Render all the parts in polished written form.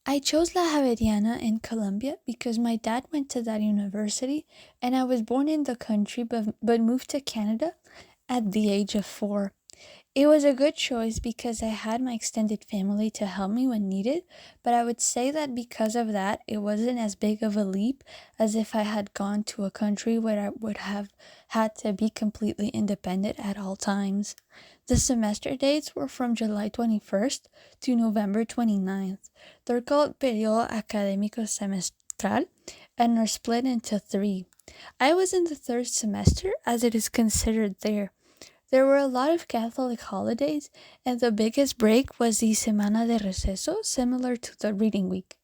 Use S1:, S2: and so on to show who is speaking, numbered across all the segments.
S1: I chose La Javeriana in Colombia because my dad went to that university and I was born in the country but moved to Canada at the age of 4. It was a good choice because I had my extended family to help me when needed, but I would say that because of that, it wasn't as big of a leap as if I had gone to a country where I would have had to be completely independent at all times. The semester dates were from July 21st to November 29th. They're called Periodo Académico Semestral and are split into 3. I was in the 3rd semester as it is considered there. There were a lot of Catholic holidays, and the biggest break was the Semana de Receso, similar to the Reading Week.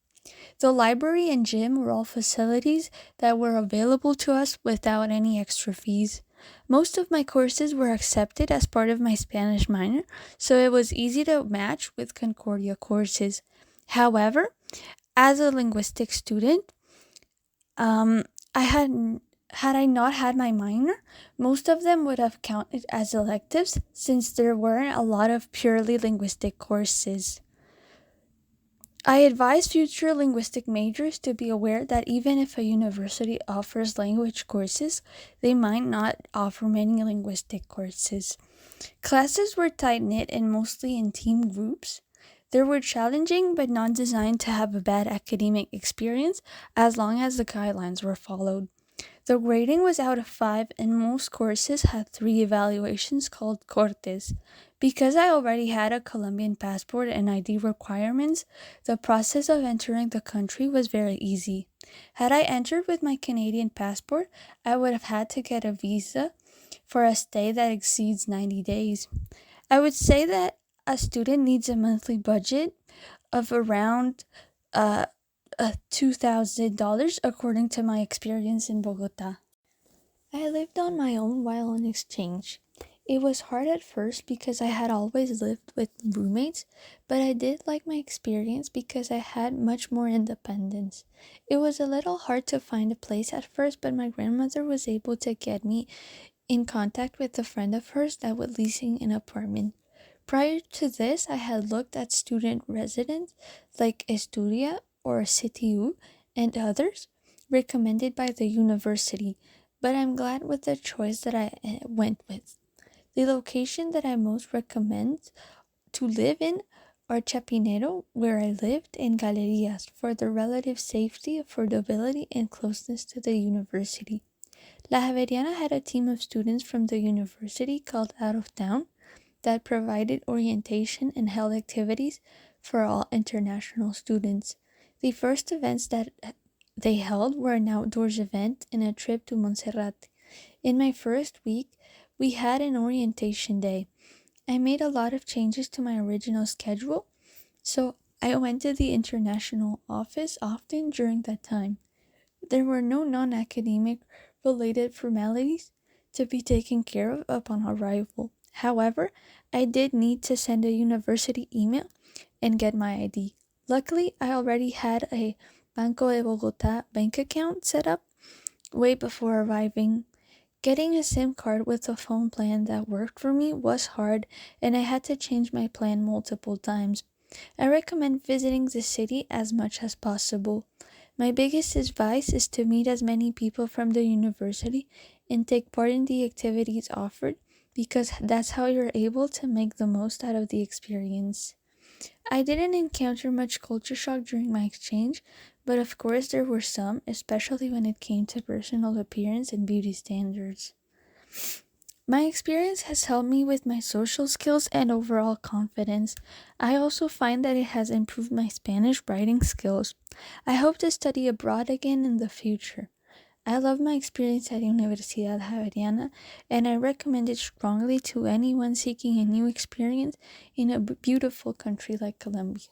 S1: The library and gym were all facilities that were available to us without any extra fees. Most of my courses were accepted as part of my Spanish minor, so it was easy to match with Concordia courses. However, as a linguistics student, I had I not had my minor, most of them would have counted as electives since there weren't a lot of purely linguistic courses. I advise future linguistic majors to be aware that even if a university offers language courses, they might not offer many linguistic courses. Classes were tight-knit and mostly in team groups. They were challenging but not designed to have a bad academic experience as long as the guidelines were followed. The grading was out of 5 and most courses had 3 evaluations called cortes. Because I already had a Colombian passport and ID requirements, the process of entering the country was very easy. Had I entered with my Canadian passport, I would have had to get a visa for a stay that exceeds 90 days. I would say that a student needs a monthly budget of around $2,000 according to my experience in Bogotá. I lived on my own while on exchange. It was hard at first because I had always lived with roommates, but I did like my experience because I had much more independence. It was a little hard to find a place at first, but my grandmother was able to get me in contact with a friend of hers that was leasing an apartment. Prior to this, I had looked at student residents like Estudia or CTU and others recommended by the university, but I'm glad with the choice that I went with. The location that I most recommend to live in are Chapinero, where I lived, and Galerías for the relative safety, affordability, and closeness to the university. La Javeriana had a team of students from the university called Out of Town that provided orientation and held activities for all international students. The first events that they held were an outdoors event and a trip to Montserrat. In my first week, we had an orientation day. I made a lot of changes to my original schedule, so I went to the international office often during that time. There were no non-academic related formalities to be taken care of upon arrival. However, I did need to send a university email and get my ID. Luckily, I already had a Banco de Bogotá bank account set up way before arriving. Getting a SIM card with a phone plan that worked for me was hard, and I had to change my plan multiple times. I recommend visiting the city as much as possible. My biggest advice is to meet as many people from the university and take part in the activities offered because that's how you're able to make the most out of the experience. I didn't encounter much culture shock during my exchange, but of course there were some, especially when it came to personal appearance and beauty standards. My experience has helped me with my social skills and overall confidence. I also find that it has improved my Spanish writing skills. I hope to study abroad again in the future. I love my experience at Universidad Javeriana, and I recommend it strongly to anyone seeking a new experience in a beautiful country like Colombia.